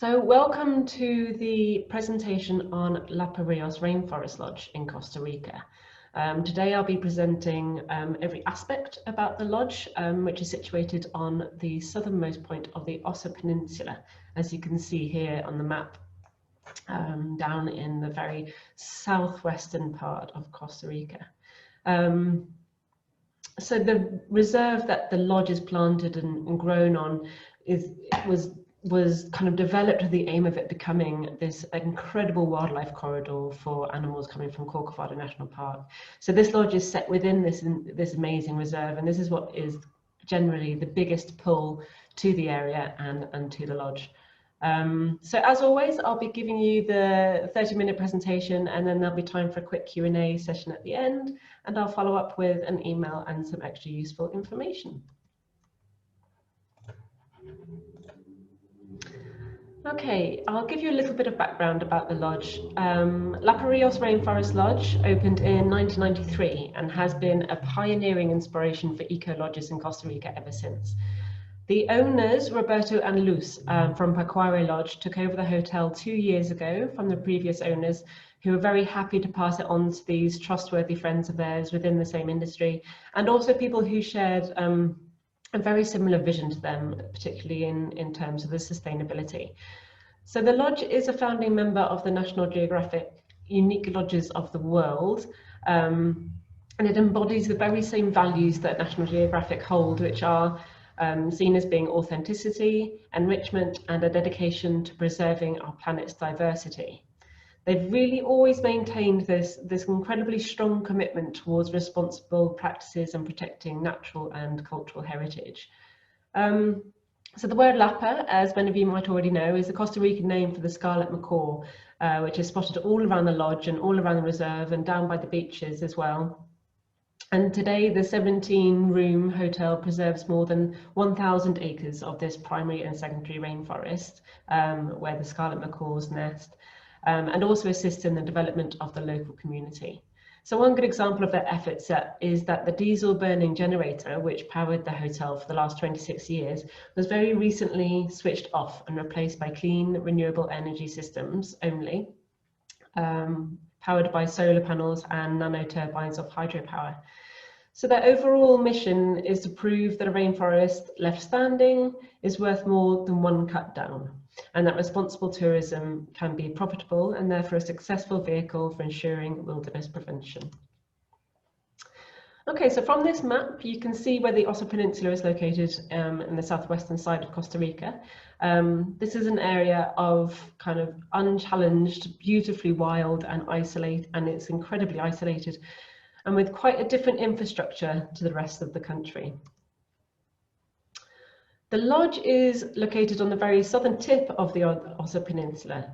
So welcome to the presentation on Lapa Rios Rainforest Lodge in Costa Rica. Today I'll be presenting every aspect about the lodge, which is situated on the southernmost point of the Osa Peninsula, as you can see here on the map, down in the very southwestern part of Costa Rica. So the reserve that the lodge is planted and grown on was kind of developed with the aim of it becoming this incredible wildlife corridor for animals coming from Corcofado National Park. So this lodge is set within this amazing reserve, and this is what is generally the biggest pull to the area and to the lodge. So as always, I'll be giving you the 30-minute presentation, and then there'll be time for a quick Q&A session at the end, and I'll follow up with an email and some extra useful information. Okay, I'll give you a little bit of background about the lodge. Lapa Rios Rainforest Lodge opened in 1993 and has been a pioneering inspiration for eco-lodges in Costa Rica ever since. The owners, Roberto and Luz from Pacuare Lodge, took over the hotel 2 years ago from the previous owners, who were very happy to pass it on to these trustworthy friends of theirs within the same industry, and also people who shared a very similar vision to them, particularly in terms of the sustainability. So the lodge is a founding member of the National Geographic Unique Lodges of the World, and it embodies the very same values that National Geographic hold, which are seen as being authenticity, enrichment, and a dedication to preserving our planet's diversity. They've really always maintained this incredibly strong commitment towards responsible practices and protecting natural and cultural heritage. So the word Lapa, as many of you might already know, is the Costa Rican name for the scarlet macaw, which is spotted all around the lodge and all around the reserve and down by the beaches as well. And today, the 17-room hotel preserves more than 1,000 acres of this primary and secondary rainforest, where the scarlet macaws nest, and also assists in the development of the local community. So one good example of their efforts is that the diesel burning generator, which powered the hotel for the last 26 years, was very recently switched off and replaced by clean, renewable energy systems only, powered by solar panels and nano turbines of hydropower. So their overall mission is to prove that a rainforest left standing is worth more than one cut down, and that responsible tourism can be profitable and therefore a successful vehicle for ensuring wilderness prevention. Okay, so from this map, you can see where the Osa Peninsula is located in the southwestern side of Costa Rica. This is an area of kind of unchallenged, beautifully wild and it's incredibly isolated, and with quite a different infrastructure to the rest of the country. The lodge is located on the very southern tip of the Osa Peninsula,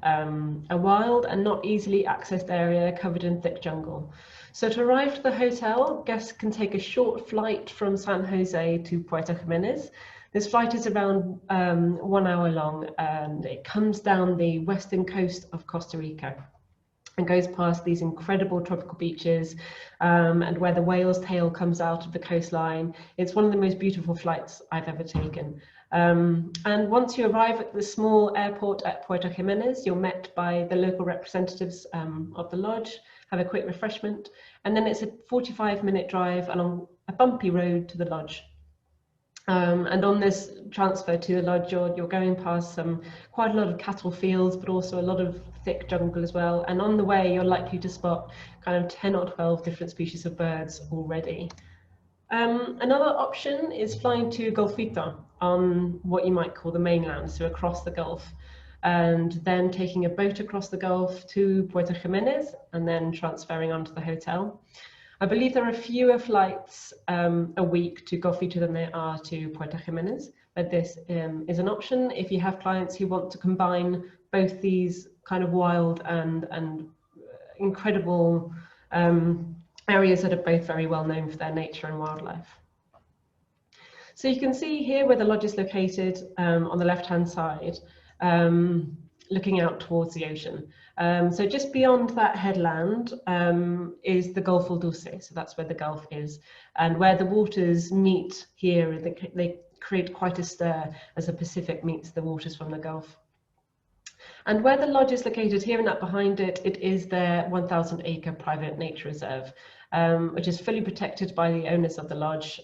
a wild and not easily accessed area covered in thick jungle. So to arrive to the hotel, guests can take a short flight from San Jose to Puerto Jimenez. This flight is around 1 hour long, and it comes down the western coast of Costa Rica and goes past these incredible tropical beaches, and where the whale's tail comes out of the coastline. It's one of the most beautiful flights I've ever taken. And once you arrive at the small airport at Puerto Jimenez, you're met by the local representatives of the lodge, have a quick refreshment, and then it's a 45-minute drive along a bumpy road to the lodge. And on this transfer to the lodge, you're going past quite a lot of cattle fields, but also a lot of thick jungle as well. And on the way, you're likely to spot kind of 10 or 12 different species of birds already. Another option is flying to Golfito on what you might call the mainland, so across the Gulf, and then taking a boat across the Gulf to Puerto Jimenez and then transferring onto the hotel. I believe there are fewer flights a week to Golfito than there are to Puerto Jimenez, but this is an option if you have clients who want to combine both these kind of wild and incredible areas that are both very well known for their nature and wildlife. So you can see here where the lodge is located on the left-hand side, looking out towards the ocean. So just beyond that headland is the Golfo Dulce, so that's where the Gulf is, and where the waters meet here, they create quite a stir as the Pacific meets the waters from the Gulf. And where the lodge is located here and up behind it, it is their 1,000-acre private nature reserve, which is fully protected by the owners of the lodge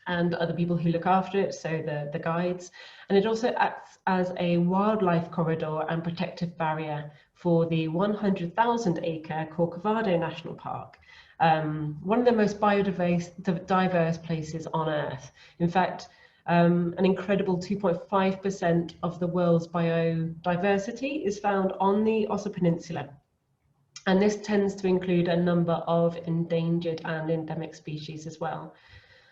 and other people who look after it, so the guides. And it also acts as a wildlife corridor and protective barrier for the 100,000-acre Corcovado National Park, one of the most biodiverse places on Earth. In fact, an incredible 2.5% of the world's biodiversity is found on the Osa Peninsula. And this tends to include a number of endangered and endemic species as well.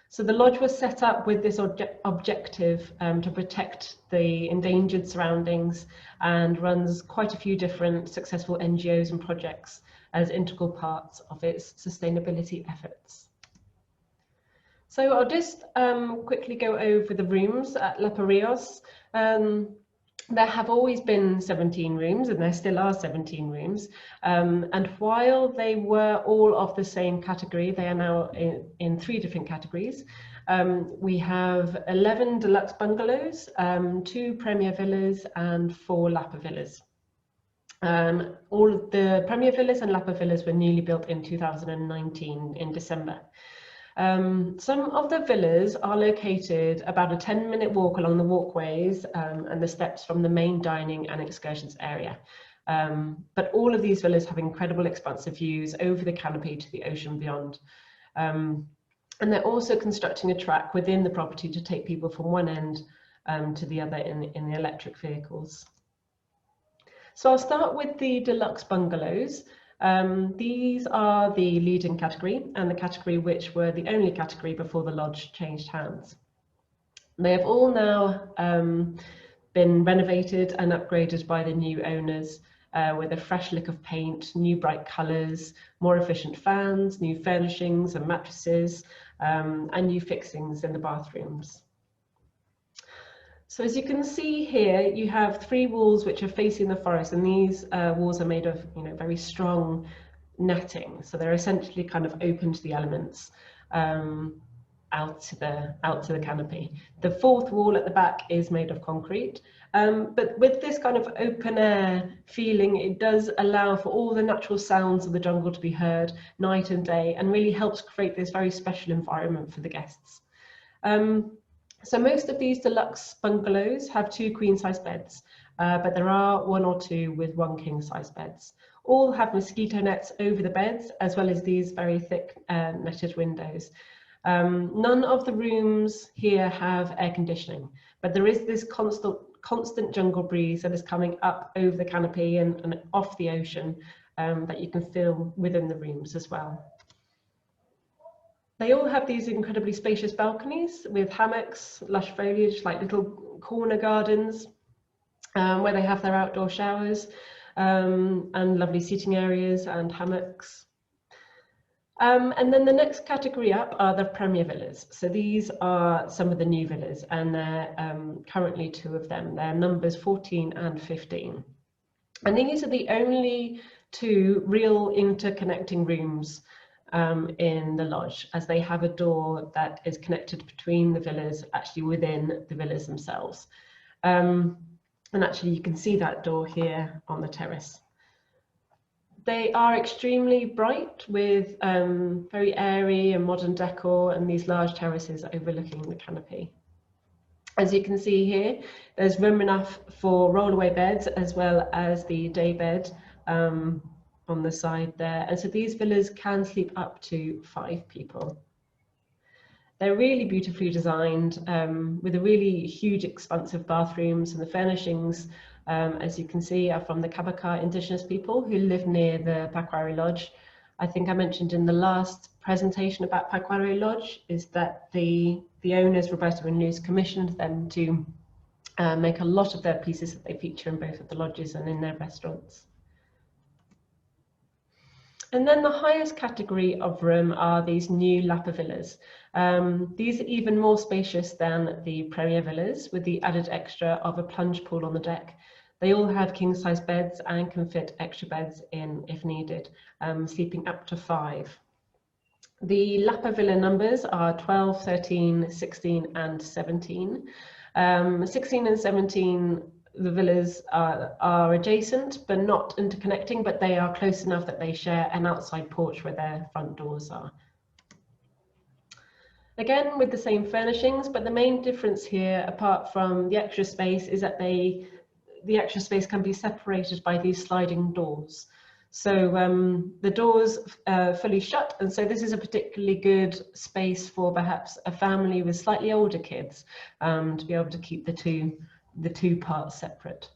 So the lodge was set up with this objective to protect the endangered surroundings, and runs quite a few different successful NGOs and projects as integral parts of its sustainability efforts. So I'll just quickly go over the rooms at Lapa Rios. There have always been 17 rooms, and there still are 17 rooms. And while they were all of the same category, they are now in 3 different categories. We have 11 deluxe bungalows, 2 Premier Villas, and 4 Lapa Villas. All of the Premier Villas and Lapa Villas were newly built in 2019 in December. Some of the villas are located about a 10-minute walk along the walkways and the steps from the main dining and excursions area. But all of these villas have incredible expansive views over the canopy to the ocean beyond. And they're also constructing a track within the property to take people from one end to the other in the electric vehicles. So I'll start with the deluxe bungalows. These are the leading category, and the category which were the only category before the lodge changed hands. They have all now been renovated and upgraded by the new owners with a fresh lick of paint, new bright colours, more efficient fans, new furnishings and mattresses, and new fixings in the bathrooms. So as you can see here, you have 3 walls which are facing the forest, and these walls are made of, very strong netting. So they're essentially kind of open to the elements out to the canopy. The 4th wall at the back is made of concrete, but with this kind of open air feeling, it does allow for all the natural sounds of the jungle to be heard night and day, and really helps create this very special environment for the guests. So most of these deluxe bungalows have 2 queen-size beds, but there are 1 or 2 with 1 king-size beds. All have mosquito nets over the beds, as well as these very thick netted windows. None of the rooms here have air conditioning, but there is this constant jungle breeze that is coming up over the canopy and off the ocean that you can feel within the rooms as well. They all have these incredibly spacious balconies with hammocks, lush foliage, like little corner gardens where they have their outdoor showers, and lovely seating areas and hammocks. And then the next category up are the Premier Villas. So these are some of the new villas, and there are currently 2 of them. They're numbers 14 and 15. And these are the only 2 real interconnecting rooms in the lodge, as they have a door that is connected between the villas, actually within the villas themselves. And actually you can see that door here on the terrace. They are extremely bright with very airy and modern decor, and these large terraces overlooking the canopy. As you can see here, there's room enough for rollaway beds as well as the day bed on the side there, and so these villas can sleep up to 5 people. They're really beautifully designed with a really huge expansive bathrooms, and the furnishings, as you can see, are from the Kabaka indigenous people who live near the Pakwari Lodge. I think I mentioned in the last presentation about Pakwari Lodge is that the owners, Roberto and Luz, commissioned them to make a lot of their pieces that they feature in both of the lodges and in their restaurants. And then the highest category of room are these new Lapa Villas. These are even more spacious than the Premier Villas, with the added extra of a plunge pool on the deck. They all have king-size beds and can fit extra beds in if needed, sleeping up to 5. The Lapa Villa numbers are 12, 13, 16 and 17. 16 and 17 the villas are adjacent but not interconnecting, but they are close enough that they share an outside porch where their front doors are. Again, with the same furnishings, but the main difference here, apart from the extra space, is that the extra space can be separated by these sliding doors. So the doors fully shut, and so this is a particularly good space for perhaps a family with slightly older kids to be able to keep the two parts separate.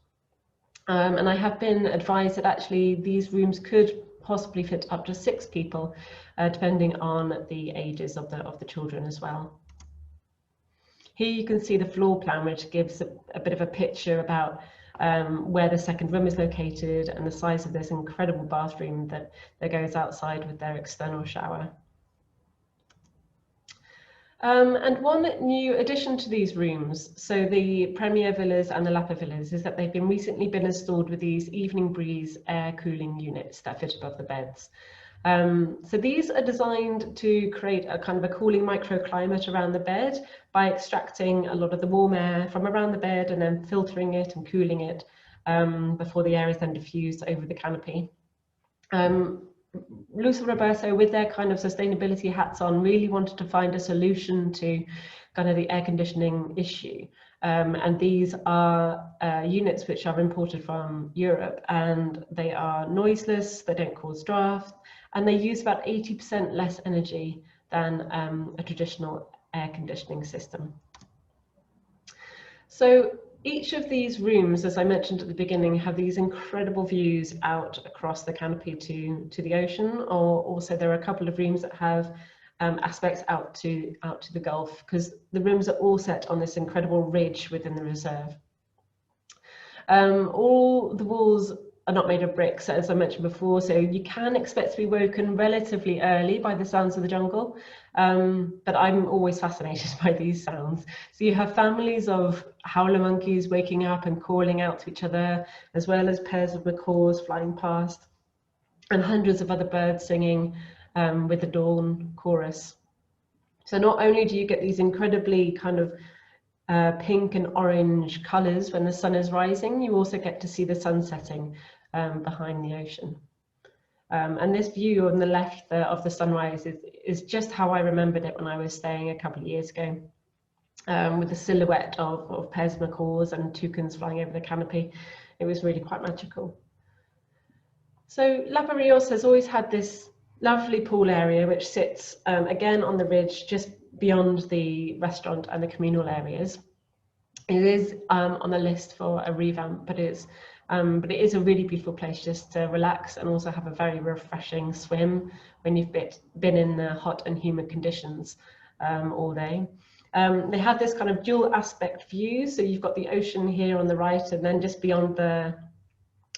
And I have been advised that actually these rooms could possibly fit up to 6 people, depending on the ages of the children as well. Here you can see the floor plan, which gives a bit of a picture about where the second room is located and the size of this incredible bathroom that goes outside with their external shower. And one new addition to these rooms, so the Premier Villas and the Lapa Villas, is that they've recently been installed with these evening breeze air cooling units that fit above the beds. So these are designed to create a kind of a cooling microclimate around the bed by extracting a lot of the warm air from around the bed and then filtering it and cooling it before the air is then diffused over the canopy. Luz and Roberto, with their kind of sustainability hats on, really wanted to find a solution to kind of the air conditioning issue. And these are units which are imported from Europe, and they are noiseless, they don't cause draft, and they use about 80% less energy than a traditional air conditioning system. So each of these rooms, as I mentioned at the beginning, have these incredible views out across the canopy to the ocean, or also there are a couple of rooms that have aspects out to the Gulf, because the rooms are all set on this incredible ridge within the reserve. All the walls are not made of bricks, as I mentioned before, so you can expect to be woken relatively early by the sounds of the jungle, but I'm always fascinated by these sounds. So you have families of howler monkeys waking up and calling out to each other, as well as pairs of macaws flying past, and hundreds of other birds singing with the dawn chorus. So not only do you get these incredibly kind of pink and orange colours when the sun is rising, you also get to see the sun setting behind the ocean. And this view on the left of the sunrise is just how I remembered it when I was staying a couple of years ago, with the silhouette of pairs of macaws and toucans flying over the canopy. It was really quite magical. So Lapa Rios has always had this lovely pool area which sits again on the ridge just beyond the restaurant and the communal areas. It is on the list for a revamp, but it is a really beautiful place just to relax and also have a very refreshing swim when you've been in the hot and humid conditions all day. They have this kind of dual aspect view, so you've got the ocean here on the right, and then just beyond the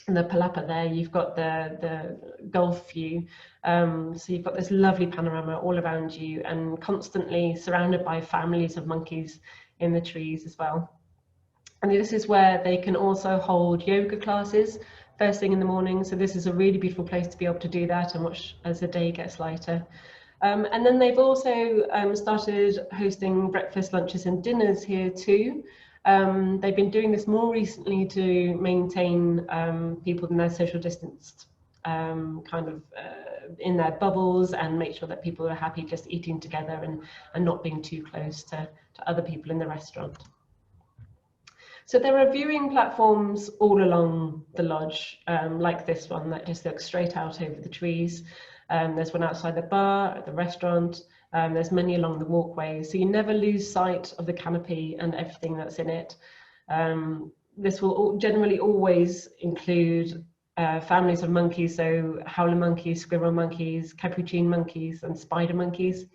palapa there, you've got the Gulf view. So you've got this lovely panorama all around you and constantly surrounded by families of monkeys in the trees as well. And this is where they can also hold yoga classes first thing in the morning. So this is a really beautiful place to be able to do that and watch as the day gets lighter. And then they've also started hosting breakfast, lunches and dinners here too. They've been doing this more recently to maintain people in their social distance in their bubbles and make sure that people are happy just eating together and not being too close to other people in the restaurant. So there are viewing platforms all along the lodge, like this one that just looks straight out over the trees. There's one outside the bar, at the restaurant. There's many along the walkway, so you never lose sight of the canopy and everything that's in it. This will generally always include families of monkeys, so howler monkeys, squirrel monkeys, capuchin monkeys and spider monkeys.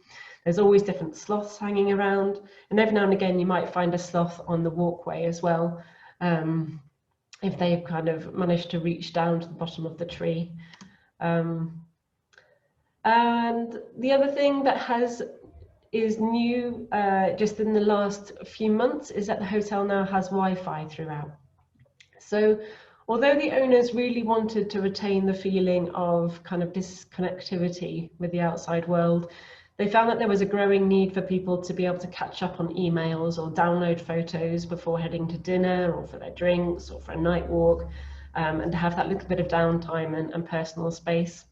There's always different sloths hanging around, and every now and again you might find a sloth on the walkway as well, if they've kind of managed to reach down to the bottom of the tree. And the other thing that is new just in the last few months is that the hotel now has Wi-Fi throughout. So although the owners really wanted to retain the feeling of kind of disconnectivity with the outside world, They found that there was a growing need for people to be able to catch up on emails or download photos before heading to dinner or for their drinks or for a night walk, and to have that little bit of downtime and personal space.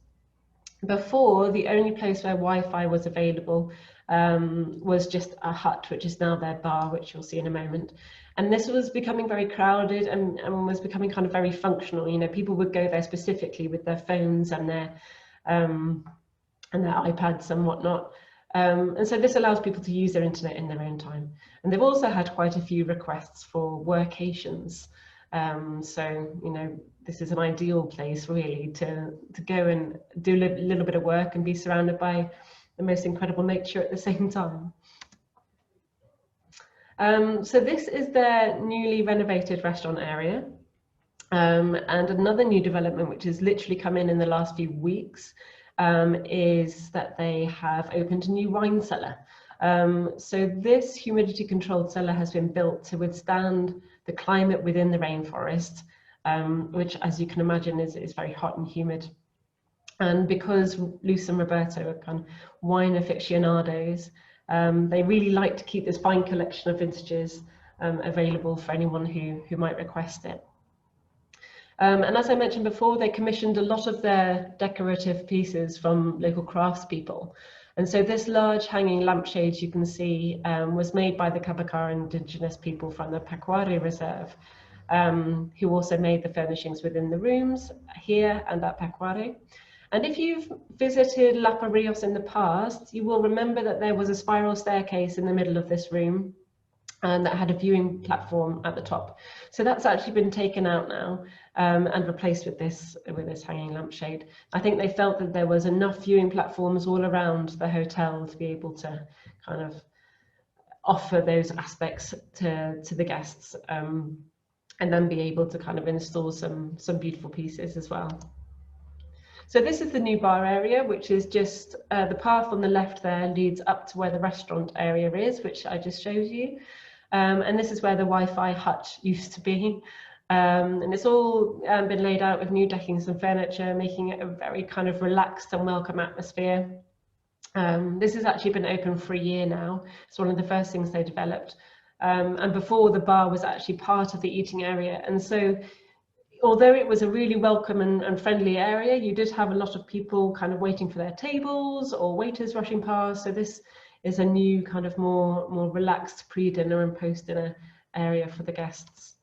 Before, the only place where Wi-Fi was available was just a hut, which is now their bar, which you'll see in a moment. And this was becoming very crowded and was becoming kind of very functional. You know, people would go there specifically with their phones and their iPads and whatnot. And so this allows people to use their internet in their own time. And they've also had quite a few requests for workations. So, you know, this is an ideal place really to go and do a little bit of work and be surrounded by the most incredible nature at the same time. So this is their newly renovated restaurant area. And another new development, which has literally come in the last few weeks, is that they have opened a new wine cellar. So this humidity controlled cellar has been built to withstand the climate within the rainforest, which, as you can imagine, is very hot and humid. And because Luz and Roberto are kind of wine aficionados, they really like to keep this fine collection of vintages available for anyone who might request it. And as I mentioned before, they commissioned a lot of their decorative pieces from local craftspeople. And so this large hanging lampshade you can see was made by the Cabacá indigenous people from the Pacuare Reserve, who also made the furnishings within the rooms here and at Pacuare. And if you've visited Lapa Rios in the past, you will remember that there was a spiral staircase in the middle of this room and that had a viewing platform at the top. So that's actually been taken out now and replaced with this hanging lampshade. I think they felt that there was enough viewing platforms all around the hotel to be able to kind of offer those aspects to the guests, and then be able to kind of install some beautiful pieces as well. So this is the new bar area, which is just the path on the left there leads up to where the restaurant area is, which I just showed you. And this is where the Wi-Fi hut used to be. And it's all been laid out with new deckings and furniture, making it a very kind of relaxed and welcome atmosphere. This has actually been open for a year now. It's one of the first things they developed. And before, the bar was actually part of the eating area. And so although it was a really welcome and friendly area, you did have a lot of people kind of waiting for their tables or waiters rushing past. So this is a new kind of more relaxed pre-dinner and post-dinner area for the guests.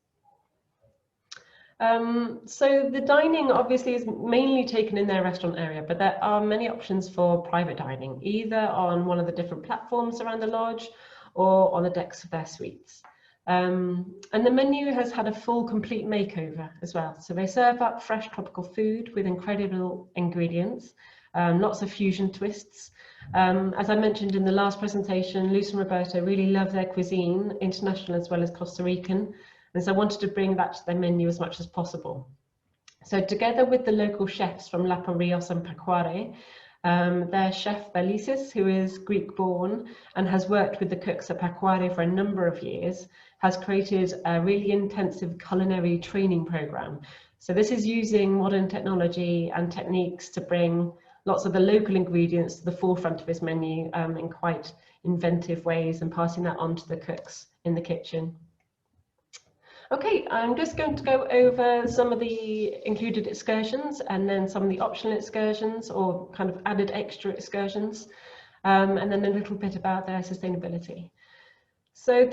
So the dining obviously is mainly taken in their restaurant area, but there are many options for private dining, either on one of the different platforms around the lodge or on the decks of their suites. And the menu has had a full, complete makeover as well. So they serve up fresh tropical food with incredible ingredients, lots of fusion twists. As I mentioned in the last presentation, Luz and Roberto really love their cuisine, international as well as Costa Rican, and so I wanted to bring that to their menu as much as possible. So together with the local chefs from Lapa Rios and Pacuare, their chef Belisis, who is Greek born and has worked with the cooks at Pacuare for a number of years, has created a really intensive culinary training program. So this is using modern technology and techniques to bring lots of the local ingredients to the forefront of his menu in quite inventive ways, and passing that on to the cooks in the kitchen. Okay, I'm just going to go over some of the included excursions and then some of the optional excursions or kind of added extra excursions, and then a little bit about their sustainability. So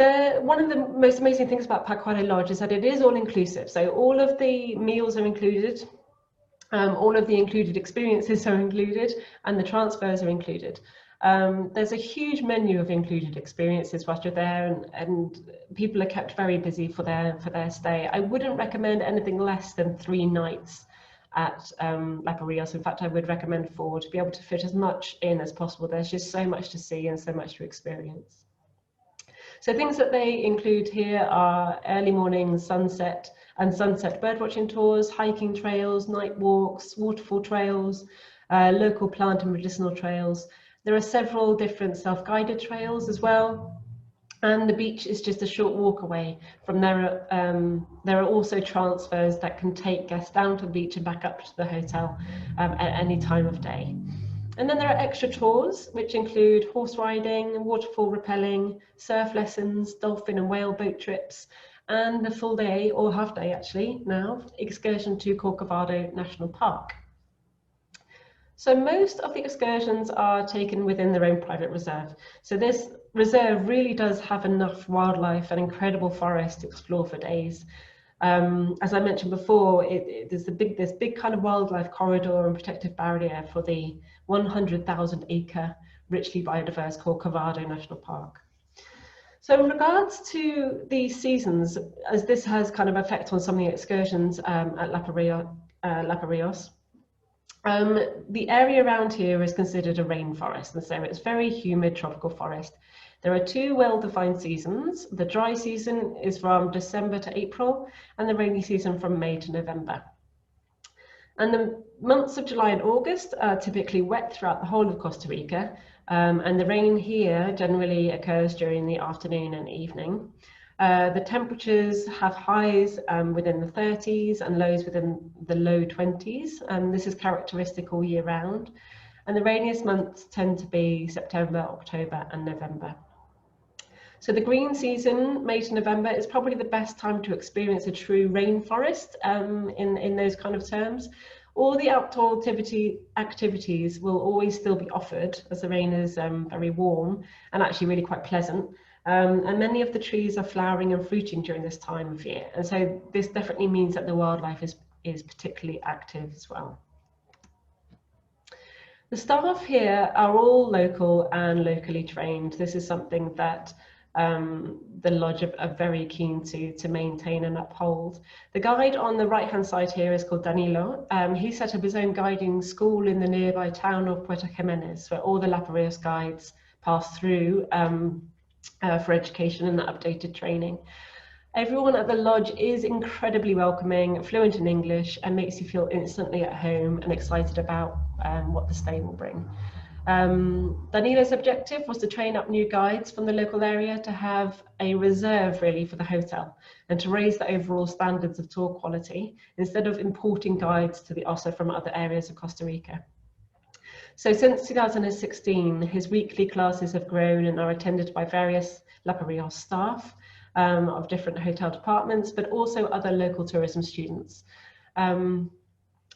one of the most amazing things about Pacuare Lodge is that it is all inclusive. So all of the meals are included, all of the included experiences are included, and the transfers are included. There's a huge menu of included experiences whilst you're there, and people are kept very busy for their stay. I wouldn't recommend anything less than 3 nights at Lapa Rios. In fact, I would recommend 4 to be able to fit as much in as possible. There's just so much to see and so much to experience. So things that they include here are early morning sunset and sunset birdwatching tours, hiking trails, night walks, waterfall trails, local plant and medicinal trails. There are several different self-guided trails as well, and the beach is just a short walk away from there. There are also transfers that can take guests down to the beach and back up to the hotel at any time of day. And then there are extra tours, which include horse riding, waterfall rappelling, surf lessons, dolphin and whale boat trips, and the full day, or half day actually now, excursion to Corcovado National Park. So most of the excursions are taken within their own private reserve. So this reserve really does have enough wildlife and incredible forest to explore for days. As I mentioned before, there's this big kind of wildlife corridor and protective barrier for the 100,000 acre richly biodiverse Corcovado National Park. So in regards to the seasons, as this has kind of effect on some of the excursions at Lapa Rios, the area around here is considered a rainforest, and so it's very humid tropical forest. There are two well-defined seasons. The dry season is from December to April, and the rainy season from May to November. And the months of July and August are typically wet throughout the whole of Costa Rica, and the rain here generally occurs during the afternoon and evening. The temperatures have highs within the 30s and lows within the low 20s, and this is characteristic all year round. And the rainiest months tend to be September, October, and November. So the green season, May to November, is probably the best time to experience a true rainforest in those kind of terms. All the outdoor activities will always still be offered, as the rain is very warm and actually really quite pleasant. And many of the trees are flowering and fruiting during this time of year. And so this definitely means that the wildlife is particularly active as well. The staff here are all local and locally trained. This is something that the lodge are very keen to maintain and uphold. The guide on the right-hand side here is called Danilo. He set up his own guiding school in the nearby town of Puerto Jimenez, where all the Lapa Rios guides pass through for education and updated training. Everyone at the lodge is incredibly welcoming, fluent in English, and makes you feel instantly at home and excited about what the stay will bring. Danilo's objective was to train up new guides from the local area to have a reserve really for the hotel and to raise the overall standards of tour quality instead of importing guides to the Osa from other areas of Costa Rica. So since 2016, his weekly classes have grown and are attended by various Lapa Rios staff of different hotel departments, but also other local tourism students.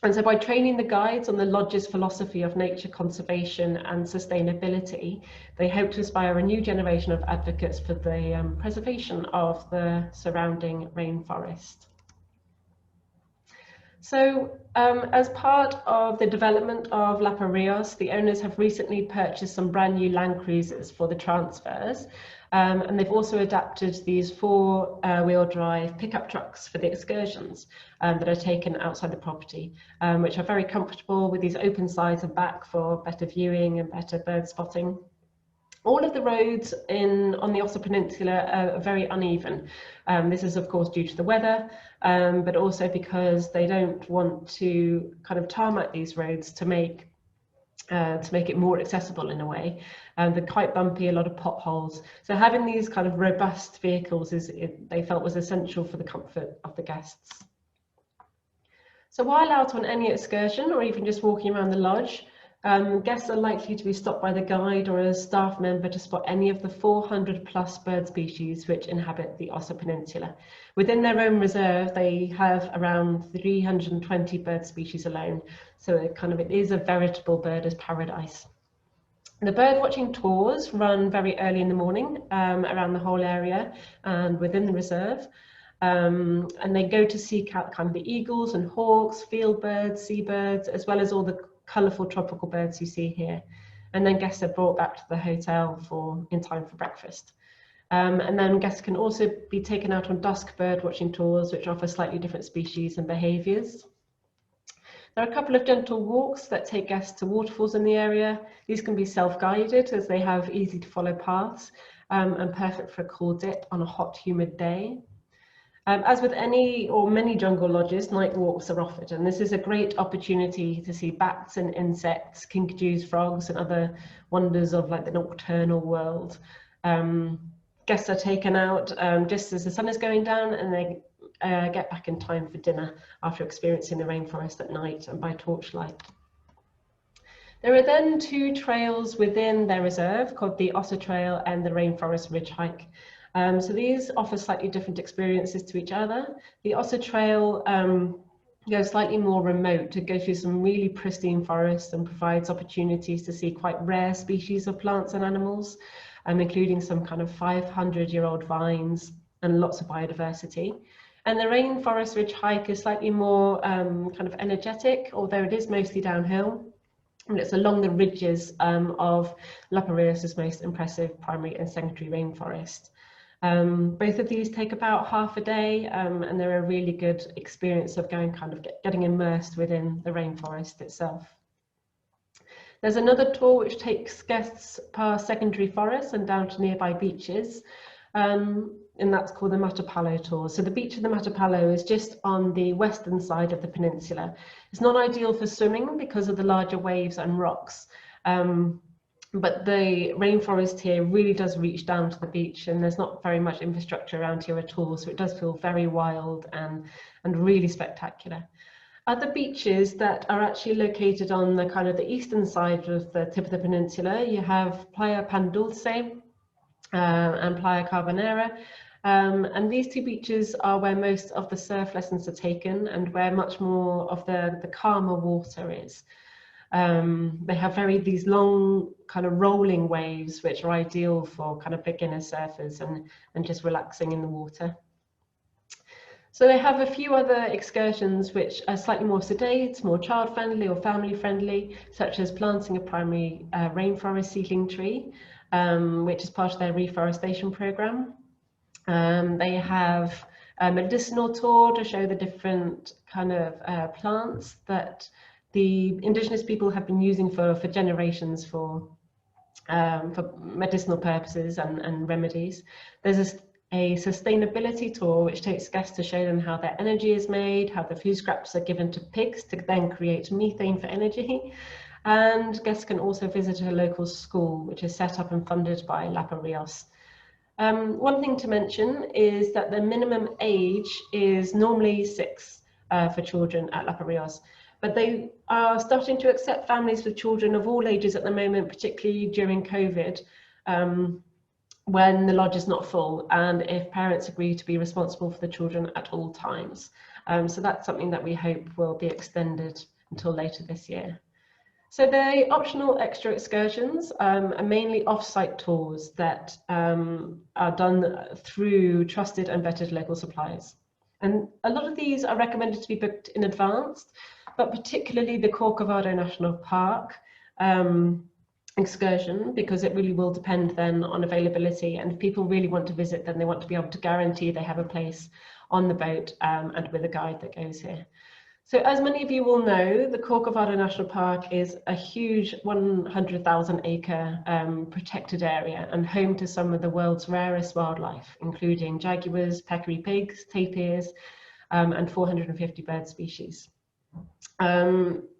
And so by training the guides on the lodge's philosophy of nature conservation and sustainability, they hope to inspire a new generation of advocates for the preservation of the surrounding rainforest. So as part of the development of Lapa Rios, the owners have recently purchased some brand new Land Cruisers for the transfers. And they've also adapted these four-wheel drive pickup trucks for the excursions that are taken outside the property, which are very comfortable with these open sides and back for better viewing and better bird spotting. All of the roads on the Osa Peninsula are very uneven. This is of course due to the weather, but also because they don't want to kind of tarmac these roads to make it more accessible in a way. They're quite bumpy, a lot of potholes. So having these kind of robust vehicles they felt was essential for the comfort of the guests. So while out on any excursion or even just walking around the lodge, guests are likely to be stopped by the guide or a staff member to spot any of the 400 plus bird species which inhabit the Osa Peninsula. Within their own reserve, they have around 320 bird species alone. So it is a veritable birders' paradise. The bird watching tours run very early in the morning around the whole area and within the reserve. And they go to seek out kind of the eagles and hawks, field birds, seabirds, as well as all the colourful tropical birds you see here. And then guests are brought back to the hotel in time for breakfast. And then guests can also be taken out on dusk bird watching tours, which offer slightly different species and behaviours. There are a couple of gentle walks that take guests to waterfalls in the area. These can be self-guided as they have easy to follow paths and perfect for a cool dip on a hot, humid day. As with any or many jungle lodges, night walks are offered, and this is a great opportunity to see bats and insects, kinkajous, frogs, and other wonders of like the nocturnal world. Guests are taken out just as the sun is going down, and they get back in time for dinner after experiencing the rainforest at night and by torchlight. There are then 2 trails within their reserve called the Osa Trail and the Rainforest Ridge Hike. So these offer slightly different experiences to each other. The Osa Trail goes slightly more remote to go through some really pristine forests and provides opportunities to see quite rare species of plants and animals, including some kind of 500-year-old vines and lots of biodiversity. And the Rainforest Ridge Hike is slightly more kind of energetic, although it is mostly downhill. And it's along the ridges of Lapa Rios' most impressive primary and secondary rainforest. Both of these take about half a day, and they're a really good experience of going getting immersed within the rainforest itself. There's another tour which takes guests past secondary forests and down to nearby beaches, and that's called the Palo tour. So the beach of the Palo is just on the western side of the peninsula. It's not ideal for swimming because of the larger waves and rocks, but the rainforest here really does reach down to the beach, and there's not very much infrastructure around here at all, so it does feel very wild and really spectacular. Other beaches that are actually located on the kind of the eastern side of the tip of the peninsula, you have Playa Pan Dulce and Playa Carbonera. And these 2 beaches are where most of the surf lessons are taken and where much more of the calmer water is. They have these long kind of rolling waves, which are ideal for kind of beginner surfers and just relaxing in the water. So they have a few other excursions which are slightly more sedate, more child-friendly or family-friendly, such as planting a primary rainforest seedling tree, which is part of their reforestation program. They have a medicinal tour to show the different kind of plants that the indigenous people have been using for generations for medicinal purposes and remedies. There's a sustainability tour which takes guests to show them how their energy is made, how the food scraps are given to pigs to then create methane for energy. And guests can also visit a local school which is set up and funded by Lapa Rios. One thing to mention is that the minimum age is normally 6 for children at Lapa Rios, but they are starting to accept families with children of all ages at the moment, particularly during COVID, when the lodge is not full and if parents agree to be responsible for the children at all times. So that's something that we hope will be extended until later this year. So the optional extra excursions are mainly off-site tours that are done through trusted and vetted local suppliers. And a lot of these are recommended to be booked in advance, but particularly the Corcovado National Park excursion, because it really will depend then on availability. And if people really want to visit, then they want to be able to guarantee they have a place on the boat and with a guide that goes here. So as many of you will know, the Corcofado National Park is a huge 100,000 acre protected area and home to some of the world's rarest wildlife, including jaguars, peccary pigs, tapirs, and 450 bird species.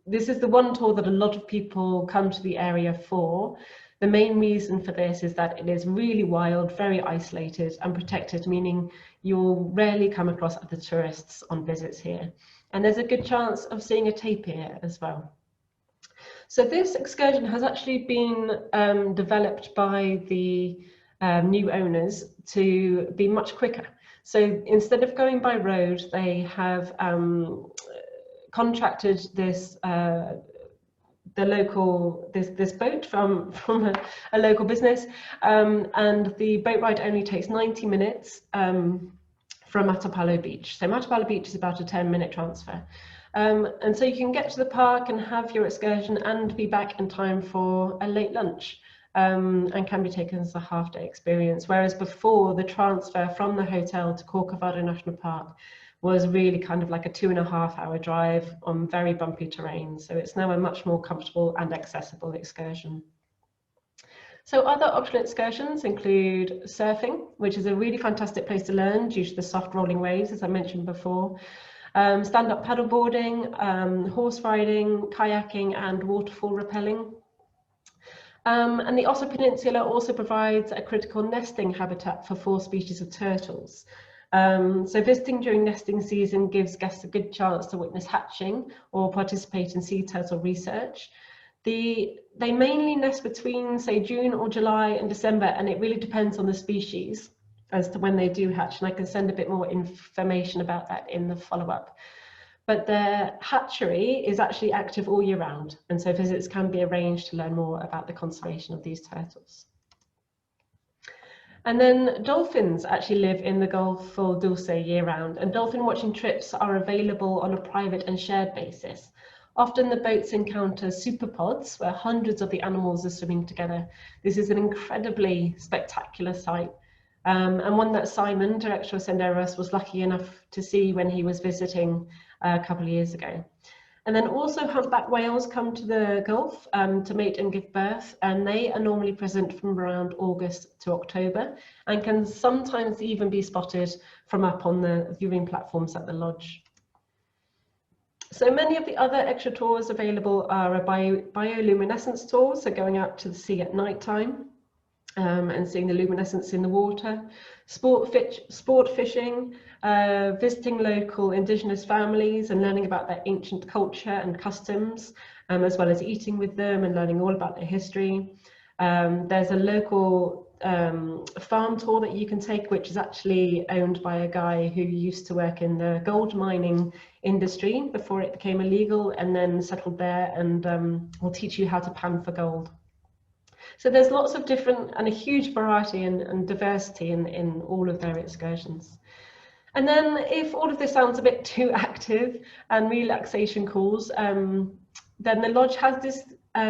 This is the one tour that a lot of people come to the area for. The main reason for this is that it is really wild, very isolated and protected, meaning you'll rarely come across other tourists on visits here. And there's a good chance of seeing a tapir as well. So this excursion has actually been developed by the new owners to be much quicker. So instead of going by road, they have contracted this this boat from a local business, and the boat ride only takes 90 minutes from Palo Beach. So Palo Beach is about a 10-minute transfer. And so you can get to the park and have your excursion and be back in time for a late lunch, and can be taken as a half-day experience. Whereas before, the transfer from the hotel to Corcovado National Park was really kind of like a 2.5-hour drive on very bumpy terrain. So it's now a much more comfortable and accessible excursion. So other optional excursions include surfing, which is a really fantastic place to learn due to the soft rolling waves, as I mentioned before. Stand-up paddleboarding, horse riding, kayaking, and waterfall rappelling. And the Osa Peninsula also provides a critical nesting habitat for 4 species of turtles. So visiting during nesting season gives guests a good chance to witness hatching or participate in sea turtle research. They mainly nest between, say, June or July and December, and it really depends on the species as to when they do hatch, and I can send a bit more information about that in the follow-up. But their hatchery is actually active all year round, and so visits can be arranged to learn more about the conservation of these turtles. And then dolphins actually live in the Golfo Dulce year round, and dolphin watching trips are available on a private and shared basis. Often the boats encounter superpods where hundreds of the animals are swimming together. This is an incredibly spectacular sight, and one that Simon, director of Senderos, was lucky enough to see when he was visiting a couple of years ago. And then also humpback whales come to the Gulf to mate and give birth, and they are normally present from around August to October and can sometimes even be spotted from up on the viewing platforms at the lodge. So many of the other extra tours available are a bioluminescence tour, so going out to the sea at night time and seeing the luminescence in the water, sport fishing, visiting local indigenous families and learning about their ancient culture and customs, as well as eating with them and learning all about their history. There's a local farm tour that you can take, which is actually owned by a guy who used to work in the gold mining industry before it became illegal, and then settled there, and will teach you how to pan for gold. So there's lots of different and a huge variety and diversity in all of their excursions. And then if all of this sounds a bit too active and relaxation calls, then the lodge has this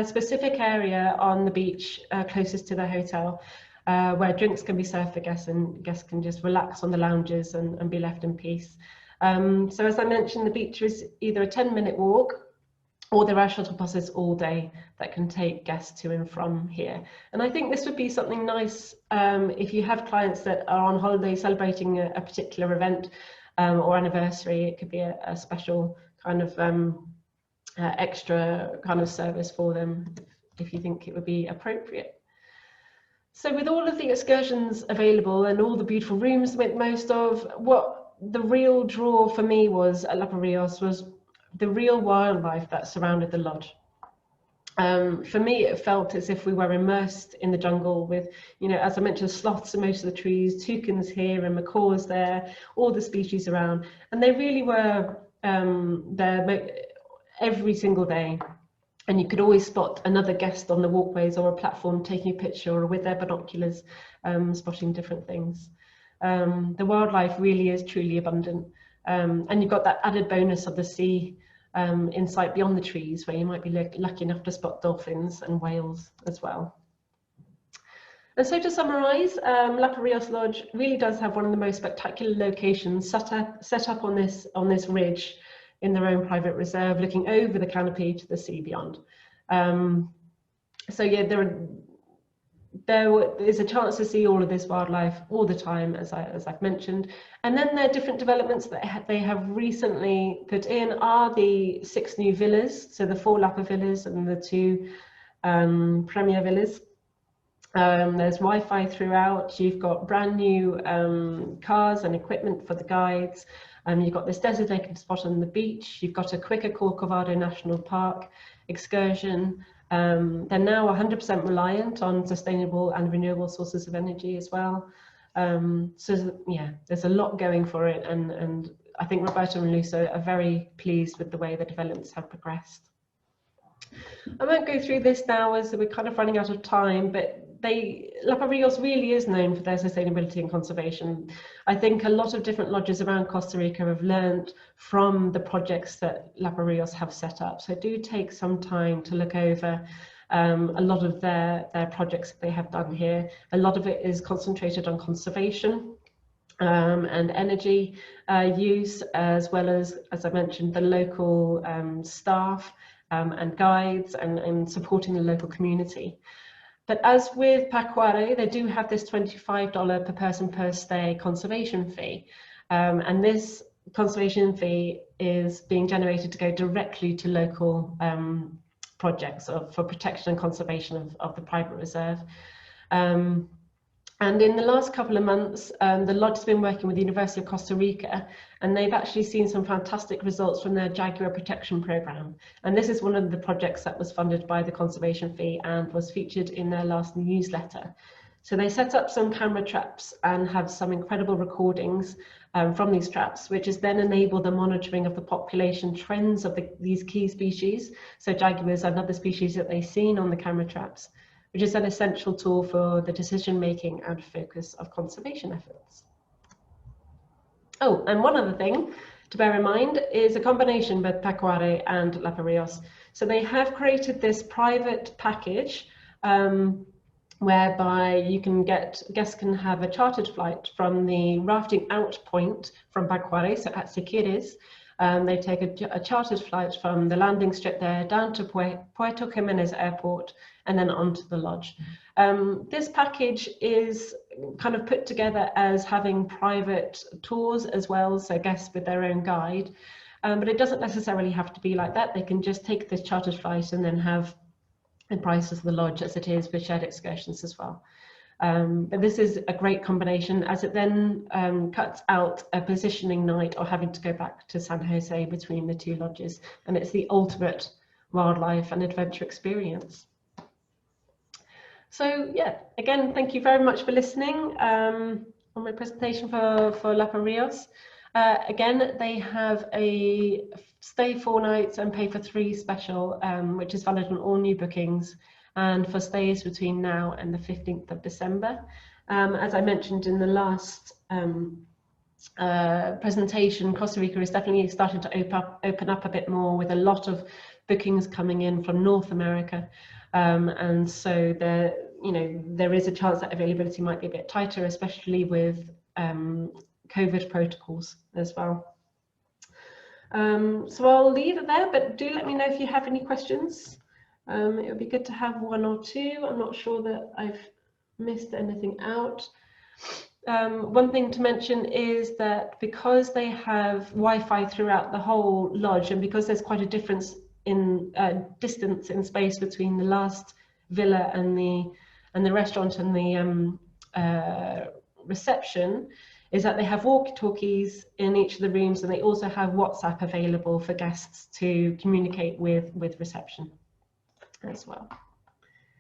specific area on the beach closest to the hotel where drinks can be served for guests, and guests can just relax on the lounges and be left in peace. So as I mentioned, the beach is either a 10-minute walk, or there are shuttle buses all day that can take guests to and from here. And I think this would be something nice if you have clients that are on holiday celebrating a particular event or anniversary. It could be a special kind of extra kind of service for them if you think it would be appropriate. So with all of the excursions available and all the beautiful rooms to make the most of, what the real draw for me was at Lapa Rios was the real wildlife that surrounded the lodge. For me, it felt as if we were immersed in the jungle with, you know, as I mentioned, sloths in most of the trees, toucans here and macaws there, all the species around. And they really were there every single day. And you could always spot another guest on the walkways or a platform taking a picture, or with their binoculars spotting different things. The wildlife really is truly abundant. And you've got that added bonus of the sea in sight beyond the trees, where you might be lucky enough to spot dolphins and whales as well. And so to summarise, Lapa Rios Lodge really does have one of the most spectacular locations set up on this ridge in their own private reserve, looking over the canopy to the sea beyond. So yeah, there is a chance to see all of this wildlife all the time, as I've mentioned. And then there are different developments that they have recently put in are the 6 new villas, so the 4 Lapa Villas and the 2 Premier Villas. There's Wi-Fi throughout. You've got brand new cars and equipment for the guides. You've got this designated spot on the beach. You've got a quicker Corcovado National Park excursion. They're now 100% reliant on sustainable and renewable sources of energy as well. So yeah, there's a lot going for it, and I think Roberto and Luso are very pleased with the way the developments have progressed. I won't go through this now as we're kind of running out of time, but Lapa Rios really is known for their sustainability and conservation. I think a lot of different lodges around Costa Rica have learned from the projects that Lapa Rios have set up. So do take some time to look over a lot of their projects that they have done here. A lot of it is concentrated on conservation and energy use, as well as I mentioned, the local staff and guides and supporting the local community. But as with Pacuare, they do have this $25 per person per stay conservation fee. And this conservation fee is being generated to go directly to local projects for protection and conservation of the private reserve. And in the last couple of months, the lodge has been working with the University of Costa Rica, and they've actually seen some fantastic results from their jaguar protection program. And this is one of the projects that was funded by the conservation fee and was featured in their last newsletter. So they set up some camera traps and have some incredible recordings from these traps, which has then enabled the monitoring of the population trends of these key species. So jaguars are another species that they've seen on the camera traps, which is an essential tool for the decision-making and focus of conservation efforts. Oh, and one other thing to bear in mind is a combination with Pecuare and Lapa Rios. So they have created this private package whereby guests can have a chartered flight from the rafting out point from Pecuare, so at Siquires. They take a chartered flight from the landing strip there down to Puerto Jimenez Airport and then onto the lodge. This package is kind of put together as having private tours as well, so guests with their own guide. But it doesn't necessarily have to be like that. They can just take this chartered flight and then have the price of the lodge as it is with shared excursions as well. But this is a great combination, as it then cuts out a positioning night or having to go back to San Jose between the two lodges, and it's the ultimate wildlife and adventure experience. So yeah, again, thank you very much for listening on my presentation for Lapa Rios. Again, they have a stay 4 nights and pay for 3 special, which is valid on all new bookings and for stays between now and the 15th of December. As I mentioned in the last presentation, Costa Rica is definitely starting to open up a bit more, with a lot of bookings coming in from North America. And so there is a chance that availability might be a bit tighter, especially with COVID protocols as well. So I'll leave it there, but do let me know if you have any questions. It would be good to have 1 or 2. I'm not sure that I've missed anything out. One thing to mention is that because they have Wi-Fi throughout the whole lodge, and because there's quite a difference in distance in space between the last villa and the restaurant and the reception, is that they have walkie-talkies in each of the rooms, and they also have WhatsApp available for guests to communicate with reception as well.